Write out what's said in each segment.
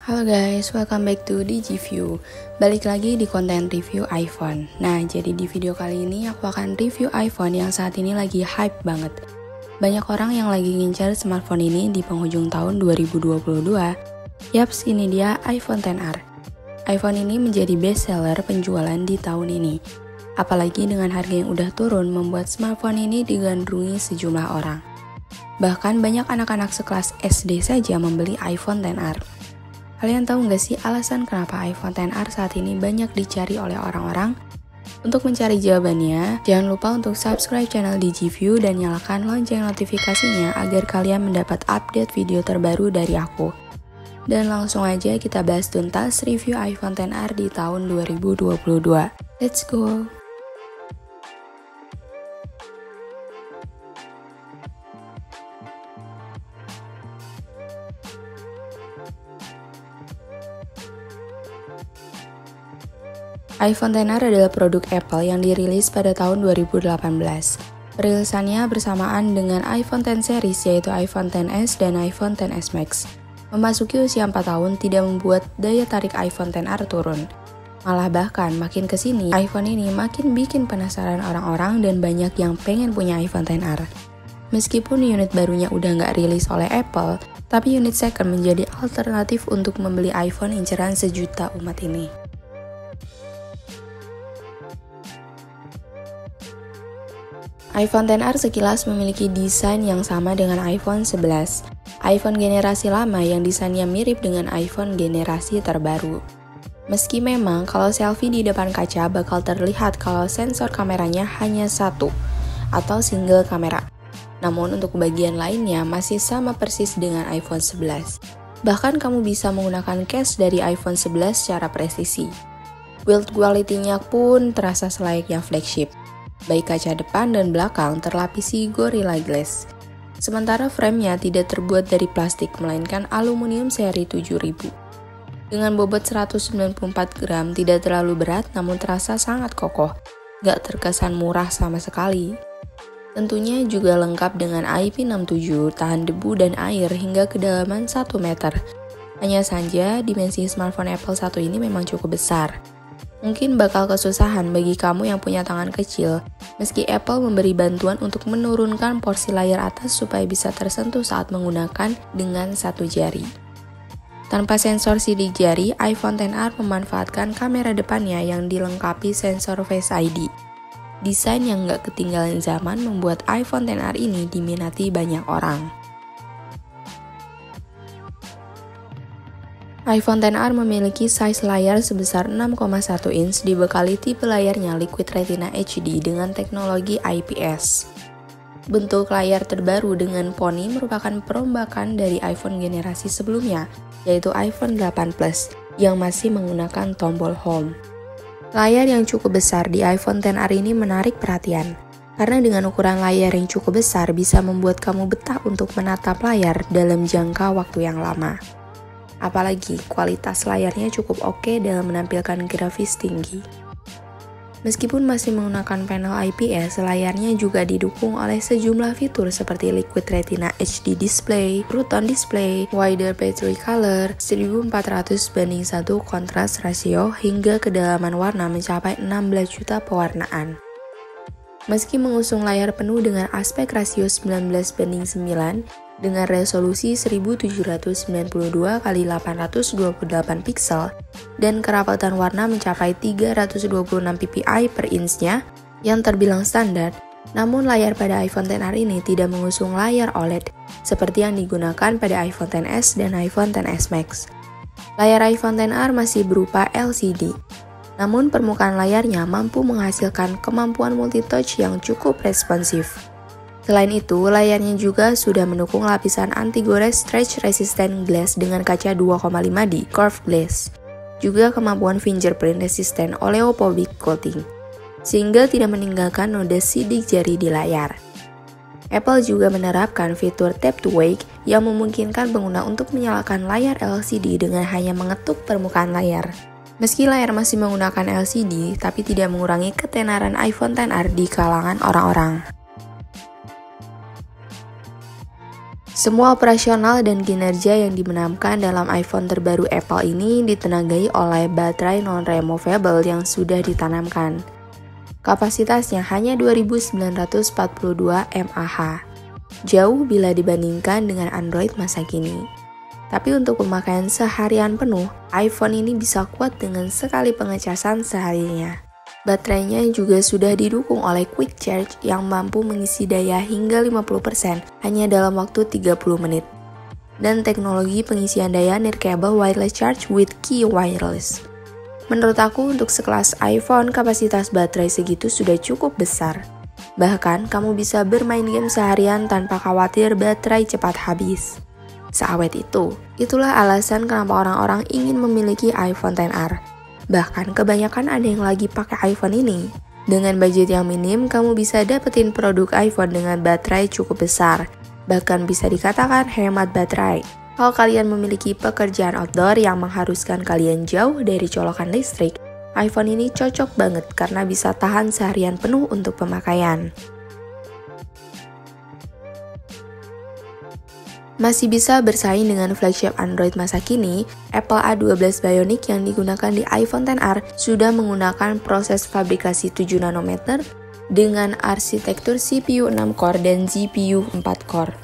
Halo guys, welcome back to DigiView. Balik lagi di konten review iPhone. Nah, jadi di video kali ini aku akan review iPhone yang saat ini lagi hype banget. Banyak orang yang lagi ngincar smartphone ini di penghujung tahun 2022. Yaps, ini dia iPhone XR. iPhone ini menjadi best seller penjualan di tahun ini. Apalagi dengan harga yang udah turun membuat smartphone ini digandrungi sejumlah orang. Bahkan banyak anak-anak sekelas SD saja membeli iPhone XR. Kalian tahu nggak sih alasan kenapa iPhone XR saat ini banyak dicari oleh orang-orang? Untuk mencari jawabannya, jangan lupa untuk subscribe channel DigiView dan nyalakan lonceng notifikasinya agar kalian mendapat update video terbaru dari aku. Dan langsung aja kita bahas tuntas review iPhone XR di tahun 2022. Let's go! iPhone XR adalah produk Apple yang dirilis pada tahun 2018. Perilisannya bersamaan dengan iPhone X series yaitu iPhone XS dan iPhone XS Max. Memasuki usia 4 tahun tidak membuat daya tarik iPhone XR turun. Malah bahkan makin kesini, iPhone ini makin bikin penasaran orang-orang dan banyak yang pengen punya iPhone XR. Meskipun unit barunya udah nggak rilis oleh Apple, tapi unit second menjadi alternatif untuk membeli iPhone inceran sejuta umat ini. iPhone XR sekilas memiliki desain yang sama dengan iPhone 11, iPhone generasi lama yang desainnya mirip dengan iPhone generasi terbaru. Meski memang kalau selfie di depan kaca bakal terlihat kalau sensor kameranya hanya satu atau single kamera. Namun untuk bagian lainnya masih sama persis dengan iPhone 11. Bahkan kamu bisa menggunakan case dari iPhone 11 secara presisi. Build quality-nya pun terasa selayaknya flagship. Baik kaca depan dan belakang terlapisi Gorilla Glass. Sementara frame-nya tidak terbuat dari plastik, melainkan aluminium seri 7000. Dengan bobot 194 gram, tidak terlalu berat namun terasa sangat kokoh. Gak terkesan murah sama sekali. Tentunya juga lengkap dengan IP67, tahan debu dan air hingga kedalaman 1 meter. Hanya saja, dimensi smartphone Apple 1 ini memang cukup besar. Mungkin bakal kesusahan bagi kamu yang punya tangan kecil, meski Apple memberi bantuan untuk menurunkan porsi layar atas supaya bisa tersentuh saat menggunakan dengan satu jari. Tanpa sensor sidik jari, iPhone XR memanfaatkan kamera depannya yang dilengkapi sensor Face ID. Desain yang nggak ketinggalan zaman membuat iPhone XR ini diminati banyak orang. iPhone XR memiliki size layar sebesar 6,1 inch dibekali tipe layarnya Liquid Retina HD dengan teknologi IPS. Bentuk layar terbaru dengan poni merupakan perombakan dari iPhone generasi sebelumnya, yaitu iPhone 8 Plus, yang masih menggunakan tombol home. Layar yang cukup besar di iPhone XR ini menarik perhatian, karena dengan ukuran layar yang cukup besar bisa membuat kamu betah untuk menatap layar dalam jangka waktu yang lama. Apalagi kualitas layarnya cukup oke dalam menampilkan grafis tinggi. Meskipun masih menggunakan panel IPS, layarnya juga didukung oleh sejumlah fitur seperti Liquid Retina HD Display, Proton Display, Wider Battery Color, 1400:1 kontras rasio hingga kedalaman warna mencapai 16 juta pewarnaan. Meski mengusung layar penuh dengan aspek rasio 19:9 dengan resolusi 1792 x 828 pixel dan kerapatan warna mencapai 326 ppi per inch-nya yang terbilang standar, namun layar pada iPhone XR ini tidak mengusung layar OLED seperti yang digunakan pada iPhone XS dan iPhone XS Max. Layar iPhone XR masih berupa LCD. Namun permukaan layarnya mampu menghasilkan kemampuan multitouch yang cukup responsif. Selain itu, layarnya juga sudah mendukung lapisan anti-gores stretch resistant glass dengan kaca 2,5D curved glass. Juga kemampuan fingerprint resistant oleophobic coating, sehingga tidak meninggalkan noda sidik jari di layar. Apple juga menerapkan fitur Tap to Wake yang memungkinkan pengguna untuk menyalakan layar LCD dengan hanya mengetuk permukaan layar. Meski layar masih menggunakan LCD, tapi tidak mengurangi ketenaran iPhone XR di kalangan orang-orang. Semua operasional dan kinerja yang dimenamkan dalam iPhone terbaru Apple ini ditenagai oleh baterai non-removable yang sudah ditanamkan. Kapasitasnya hanya 2942 mAh. Jauh bila dibandingkan dengan Android masa kini. Tapi untuk pemakaian seharian penuh, iPhone ini bisa kuat dengan sekali pengecasan seharinya. Baterainya juga sudah didukung oleh Quick Charge yang mampu mengisi daya hingga 50% hanya dalam waktu 30 menit. Dan teknologi pengisian daya Nirkabel Wireless Charge with Qi Wireless. Menurut aku untuk sekelas iPhone, kapasitas baterai segitu sudah cukup besar. Bahkan kamu bisa bermain game seharian tanpa khawatir baterai cepat habis. Seawet itu, itulah alasan kenapa orang-orang ingin memiliki iPhone XR. Bahkan kebanyakan ada yang lagi pakai iPhone ini. Dengan budget yang minim, kamu bisa dapetin produk iPhone dengan baterai cukup besar. Bahkan bisa dikatakan hemat baterai. Kalau kalian memiliki pekerjaan outdoor yang mengharuskan kalian jauh dari colokan listrik, iPhone ini cocok banget karena bisa tahan seharian penuh untuk pemakaian. Masih bisa bersaing dengan flagship Android masa kini, Apple A12 Bionic yang digunakan di iPhone XR sudah menggunakan proses fabrikasi 7 nanometer dengan arsitektur CPU 6 core dan GPU 4 core.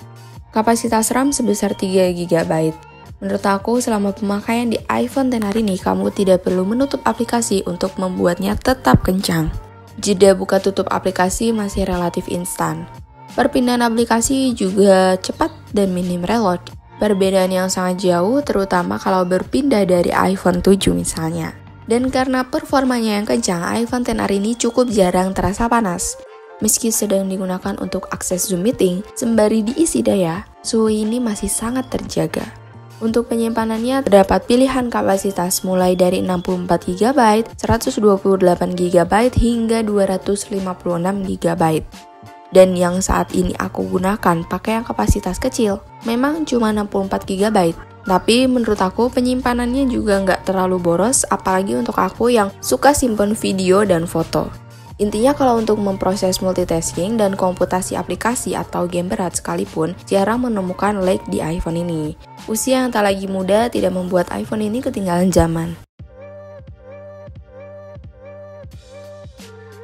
Kapasitas RAM sebesar 3 GB. Menurut aku, selama pemakaian di iPhone XR ini, kamu tidak perlu menutup aplikasi untuk membuatnya tetap kencang. Jeda buka tutup aplikasi masih relatif instan. Perpindahan aplikasi juga cepat dan minim reload. Perbedaan yang sangat jauh terutama kalau berpindah dari iPhone 7 misalnya. Dan karena performanya yang kencang, iPhone XR ini cukup jarang terasa panas. Meski sedang digunakan untuk akses Zoom meeting, sembari diisi daya, suhu ini masih sangat terjaga. Untuk penyimpanannya terdapat pilihan kapasitas mulai dari 64 GB, 128 GB hingga 256 GB. Dan yang saat ini aku gunakan pakai yang kapasitas kecil, memang cuma 64 GB. Tapi menurut aku penyimpanannya juga nggak terlalu boros, apalagi untuk aku yang suka simpen video dan foto. Intinya kalau untuk memproses multitasking dan komputasi aplikasi atau game berat sekalipun, jarang menemukan lag di iPhone ini. Usia yang tak lagi muda tidak membuat iPhone ini ketinggalan zaman.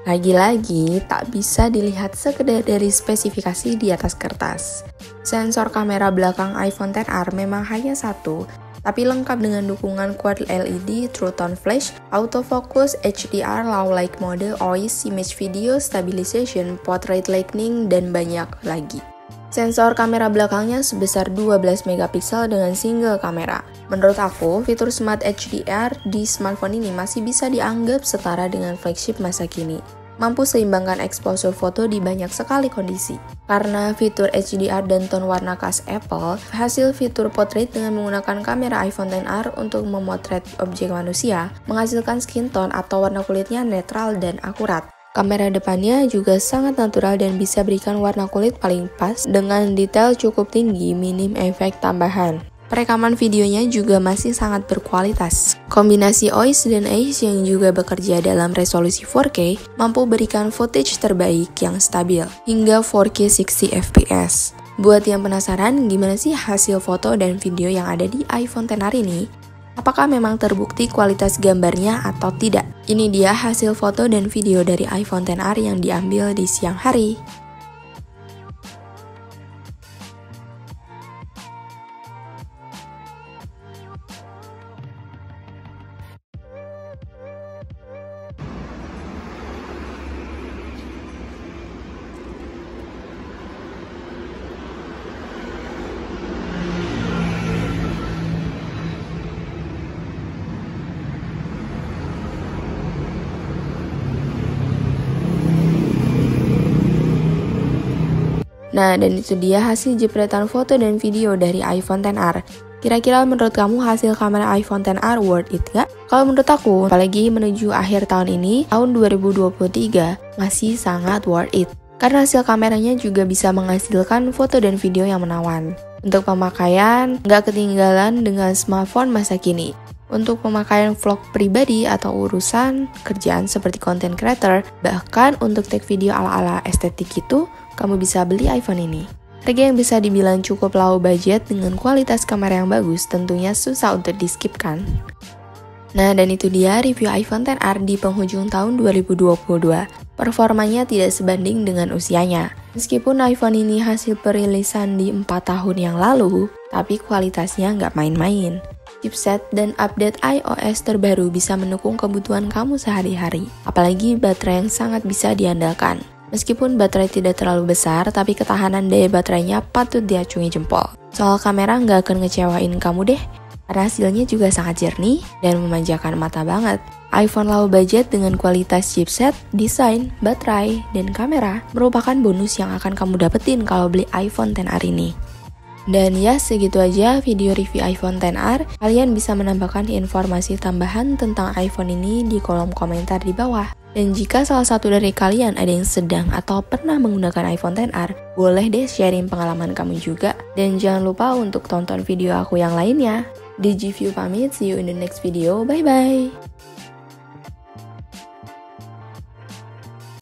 Lagi-lagi, tak bisa dilihat sekedar dari spesifikasi di atas kertas. Sensor kamera belakang iPhone XR memang hanya satu, tapi lengkap dengan dukungan Quad LED, True Tone Flash, Autofocus, HDR, Low Light Mode, OIS, Image Video, Stabilization, Portrait Lighting, dan banyak lagi. Sensor kamera belakangnya sebesar 12 megapiksel dengan single kamera. Menurut aku, fitur Smart HDR di smartphone ini masih bisa dianggap setara dengan flagship masa kini. Mampu seimbangkan exposure foto di banyak sekali kondisi. Karena fitur HDR dan tone warna khas Apple, hasil fitur portrait dengan menggunakan kamera iPhone XR untuk memotret objek manusia, menghasilkan skin tone atau warna kulitnya netral dan akurat. Kamera depannya juga sangat natural dan bisa berikan warna kulit paling pas dengan detail cukup tinggi, minim efek tambahan. Perekaman videonya juga masih sangat berkualitas. Kombinasi OIS dan AIS yang juga bekerja dalam resolusi 4K mampu berikan footage terbaik yang stabil, hingga 4K 60 fps. Buat yang penasaran gimana sih hasil foto dan video yang ada di iPhone XR ini? Apakah memang terbukti kualitas gambarnya atau tidak? Ini dia hasil foto dan video dari iPhone XR yang diambil di siang hari. Nah, dan itu dia hasil jepretan foto dan video dari iPhone XR. Kira-kira menurut kamu hasil kamera iPhone XR worth it gak? Kalau menurut aku, apalagi menuju akhir tahun ini, tahun 2023, masih sangat worth it. Karena hasil kameranya juga bisa menghasilkan foto dan video yang menawan. Untuk pemakaian, nggak ketinggalan dengan smartphone masa kini. Untuk pemakaian vlog pribadi atau urusan kerjaan seperti content creator, bahkan untuk take video ala-ala estetik itu, kamu bisa beli iPhone ini. Harga yang bisa dibilang cukup low budget dengan kualitas kamera yang bagus tentunya susah untuk di-skip kan? Nah, dan itu dia review iPhone XR di penghujung tahun 2022. Performanya tidak sebanding dengan usianya. Meskipun iPhone ini hasil perilisan di 4 tahun yang lalu, tapi kualitasnya nggak main-main. Chipset dan update iOS terbaru bisa mendukung kebutuhan kamu sehari-hari, apalagi baterai yang sangat bisa diandalkan. Meskipun baterai tidak terlalu besar, tapi ketahanan daya baterainya patut diacungi jempol. Soal kamera nggak akan ngecewain kamu deh, karena hasilnya juga sangat jernih dan memanjakan mata banget. iPhone low budget dengan kualitas chipset, desain, baterai, dan kamera merupakan bonus yang akan kamu dapetin kalau beli iPhone XR ini. Dan ya, segitu aja video review iPhone XR. Kalian bisa menambahkan informasi tambahan tentang iPhone ini di kolom komentar di bawah. Dan jika salah satu dari kalian ada yang sedang atau pernah menggunakan iPhone XR, boleh deh sharing pengalaman kamu juga. Dan jangan lupa untuk tonton video aku yang lainnya. DigiView pamit, see you in the next video, bye-bye!